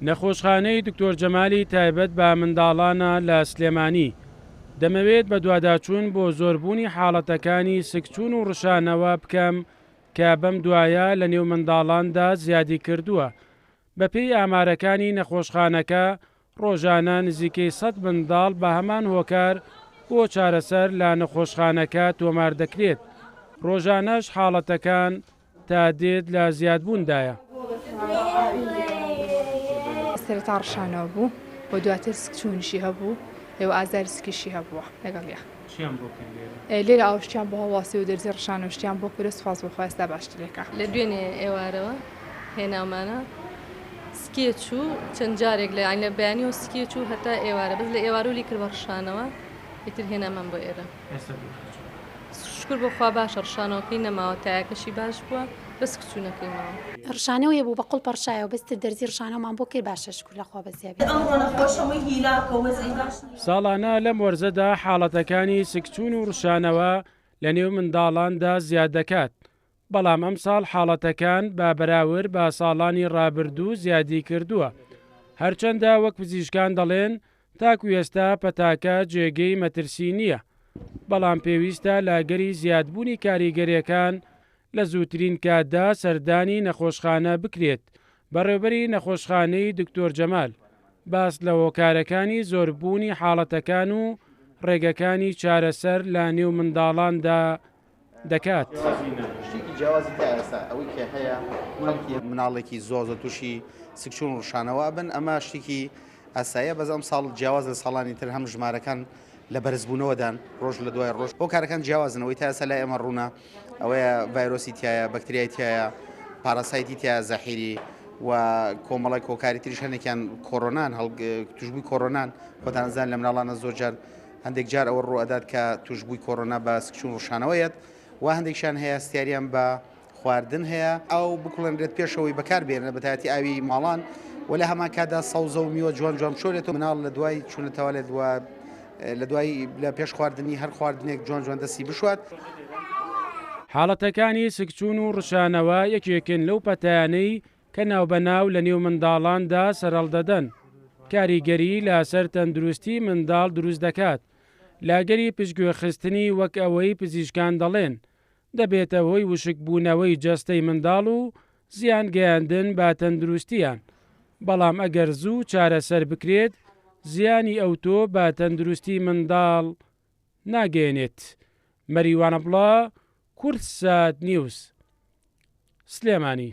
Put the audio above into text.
نەخۆشخانەی دکتۆر جەمالی تایبەت بە منداڵانە لە سلێمانی دەمەوێت بە دوواداچوون بۆ زۆربوونی حاڵەتەکانی سکچوون و ڕشانەوە بکەم کە بەم دوایە لە نێو منداڵاندا زیادی کردووە. بەپێی ئامارەکانی نەخۆشخانەکە ڕۆژانە نزیکەی 100 منداڵ بە هەمان هۆکار بۆ چارەسەر لە نەخۆشخانەکە تۆمار دەکرێت. ڕۆژانەش حاڵەتەکان تا دێت لە زیادبووندایە. سەرەتا ڕشانەوە بوو بۆ دواتر سکچوونیشی هەبوو لەوە ئازاری سکیشی هەبووە لەگەڵیا لێرە ئاوشتیان بۆ هەواسی و دەرزی ڕشانەشتیان بۆ کرد سوپاس بۆ خواستا باشترێکە لە دوێنێ ئێوارەوە هێناومانە سکێ چوو چەند جارێک لە ئاین لە بەیانی و سکێ چوو هەتا ئێوارە بەس لە ئێوارە و لی کرد بە ڕشانەوە ئیتر هێنامان بۆ ئێرە شکر بۆخوا باشە ڕشانەوەکەی نەماوە تایەکەشی باش بووە بەس کچوونەکەی ماوە ڕشانەوەیە بوو بەقڵ پەرشایەوە بەستر دەرزی ڕشانەمان بۆ کرد باشە شکر لەخوا بەزیابێت ساڵانە لەم وەرزەدا حاڵەتەکانی سکچوون و ڕشانەوە لە نێو منداڵاندا زیاد دەکات. بەڵام ئەم ساڵ حاڵەتەکان با بەراورد بە ساڵانی ڕابردوو زیادی کردووە. هەرچەندە وەک پزیشکان دەڵێن تاکو ئێستا پەتاکە جێگەی مەترسی نییە. بەڵام پێویستە لاگەری زیادبوونی کاریگەریەکان لە زووترین کاتدا سەردانی نەخۆشخانە بکرێت. بەڕێوەبەری نەخۆشخانەی دکتۆر جەمال باس لە هۆکارەکانی زۆربوونی حاڵەتەکان و ڕێگەکانی چارەسەر لە نێو منداڵاندا دەکات. شتێکی جیاوازی ئێستا ئەوەی کە هەیە مناڵێکی زۆر تووشی سکچوون و ڕشانەوە بن ئەمە شتێکی ئاساییە بەزەم ساڵ جیاواز لە ساڵانی تر هەم ژمارەکان لە بەرزبوونەوەدان ڕۆژ لە دوای ڕۆژ بۆ کارەکان جیاوازنەوەی تا ئێستا لای ئەمە ڕوونا ئەوەیە ڤایرۆسی تایە بەکتریای تایە پاراسایتی تایە زەحیری و کۆمەڵی کۆکاری تریش هەندێکیان کۆڕۆنان توشبووی کۆڕۆنان خۆتانزان لە مناڵانە زۆر جار هەندێک جار ئەوە ڕوئەدات کە توشبووی کۆڕۆنا بە سکچوون ڕشانەوەیەت و هەندێکشان هەیە ستیاریان بە خواردن هەیە ئەو بکڵێنرێت پێشەوەی بەکاربێنە بەتایەتی ئاوی ماڵان و لە هەمان کادا سەوزە و میوە جوان جوان شۆرێت و مناڵ لە دوای چوونەتەوە لە دوای لە پێش خواردنی هەر خواردنێک جوان جوان دەستی بشوات. حاڵەتەکانی سکچوون و ڕشانەوە یەکێکن لەو پەتایانەی کە ناوبەناو لە نێو منداڵاندا سەرەڵدەدەن. کاریگەری لەسەر تەندروستی منداڵ دروست دەکات. لاگەری پشتگوێخستنی وەک ئەوەی پزیشکان دەڵێن دەبێتە هۆی وشکبوونەوەی جەستەی منداڵ و زیان گەیاندن بە تەندروستیان. بەڵام ئەگەر زوو چارەسەر بکرێت زیانی ئەوتۆ بە تەندروستی منداڵ ناگەێنێت. مەریوانە بڵا، کورتسات نیوز، سلێمانی.